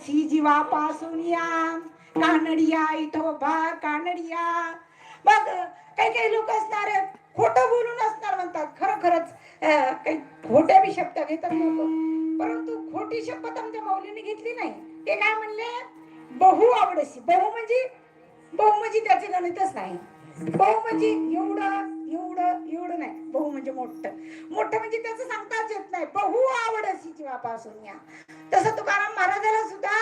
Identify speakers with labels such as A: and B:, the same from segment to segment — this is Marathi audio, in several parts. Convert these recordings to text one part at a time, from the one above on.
A: आवडसी जीवापासून या कानडिया इथोबा कानडिया. बघ काही काही लोक असणार खोटं बोलून असणार म्हणतात, खरं खरंच काही खोट्या बी शब्द घेतात लोक, परंतु खोटी शपथ आमच्या माऊलीने घेतली नाही. ते काय म्हणले, बहु आवडसी. बहु म्हणजे त्याचे गणितच नाही. बहु म्हणजे एवढं एवढं एवढं नाही, बहु म्हणजे मोठं मोठं म्हणजे त्याचं सांगताच येत नाही. बहु आवडसी जीवापासून या. तसं तुकाराम महाराजाला सुद्धा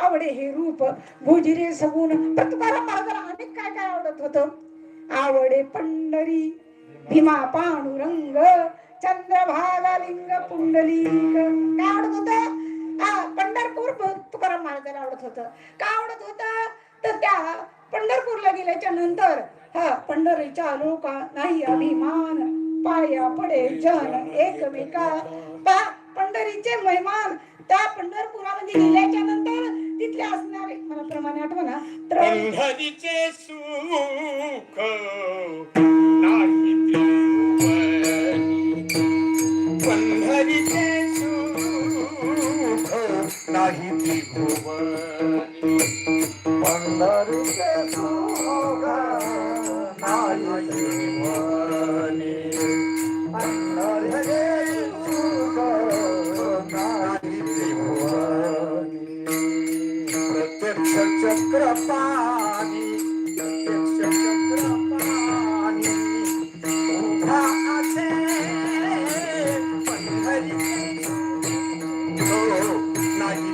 A: आवडे हे रूप भुजिरे सगुण. पण तुकाराम महाराजाला अनेक काय काय आवडत होतं. आवडे पंढरी भीमा पांडुरंग चंद्रभागा लिंग पुंडलिक. काय आवडत होतं? पंढरपूर तुकाराम महाराजाला आवडत होतं. का आवडत होतं? तर त्या पंढरपूरला गेल्याच्या नंतर पंढरीच्या लोका नाही अभिमान पाया पडे जन एकमेका. पंढरीचे महिमान त्या पंढरपुरामध्ये गेल्याच्या नंतर तिथले असणारे, मला प्रमाणे आठवना,
B: पंढरीचे सुख नाही त्रिभुवनी, पंढरीचे सुख नाही त्रिभुवनी, पंढरीचे सुख नाही त्रिभुवनी, पंढरीचे सुख नाही त्रिभुवनी. प्रत्यक्ष चक्रपाणी प्रत्यक्ष चक्रपाणी उभा असे पंढरीचे नाही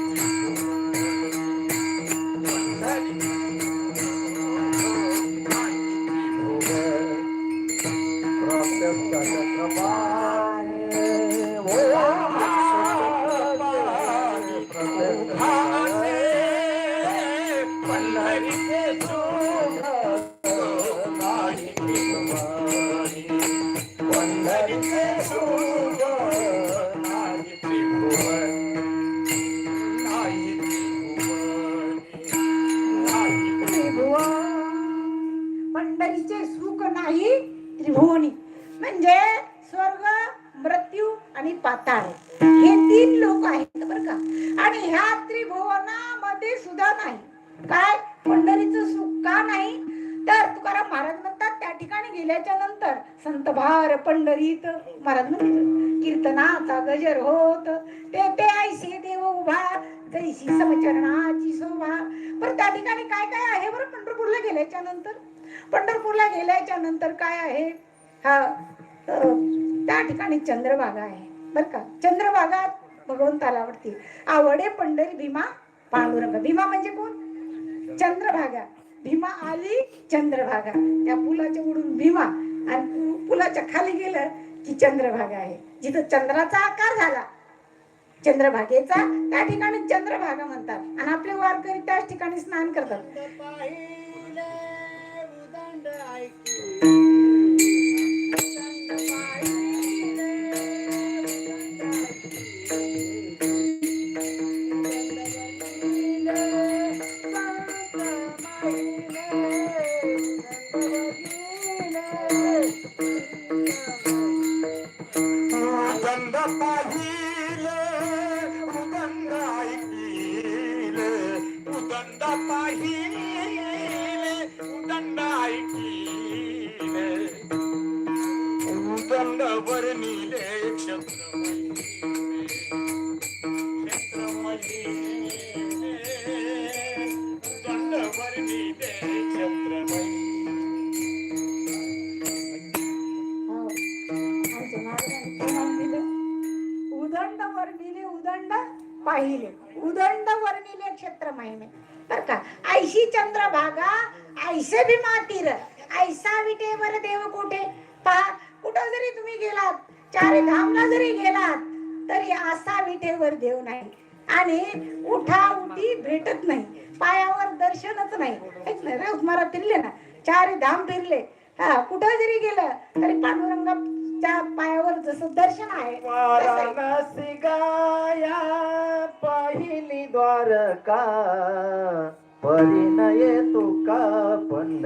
A: पंढरीचे सुख नाही त्रिभुवनी म्हणजे स्वर्ग, मृत्यू आणि पाताळ हे 3 लोक आहेत बरं का. आणि ह्या त्रिभुवनामध्ये सुद्धा नाही. काय पंढरीचं सुख का नाही? तर तुकाराम महाराज म्हणतात त्या ठिकाणी गेल्याच्या नंतर संत भार पंढरीत महाराज म्हणतात कीर्तनाचा गजर होत ते ते ऐसे देव उभा जैसी समचरणाची शोभा. पण त्या ठिकाणी काय काय आहे बरं पंढरपूरला गेल्याच्या नंतर? पंढरपूरला गेल्याच्या नंतर काय आहे? त्या ठिकाणी चंद्रभागा आहे बर का. चंद्रभागा भगवंताला आवडते. आवडे पंढरी भीमा पांडुरंग. भीमा म्हणजे कोण? चंद्रभागा. भीमा आली चंद्रभागा. त्या पुलाच्या उडून भीमा आणि पुलाच्या खाली गेलं की चंद्रभागा आहे. जिथं चंद्राचा आकार झाला चंद्रभागेचा त्या ठिकाणी चंद्रभागा म्हणतात. आणि आपले वारकरी त्याच ठिकाणी स्नान करतात. पाहिले उदंड वर्णिले क्षेत्र महिमे बर का. ऐशी चंद्रभागा ऐसे भीमा तीर ऐसा विटेवर देव कोठे. पहा कुठं जरी तुम्ही गेलात, 4 धामला जरी गेलात तरी असा विटेवर देव नाही. आणि उठा उठी भेटत नाही, पायावर दर्शनच नाही. रोज मला फिरले ना, 4 धाम फिरले, कुठं जरी गेलं तरी पांडुरंगाच्या पायावर जसं दर्शन आहे.
B: वाराणसी गाया पहिली द्वारका परिणय तुका पंढरी.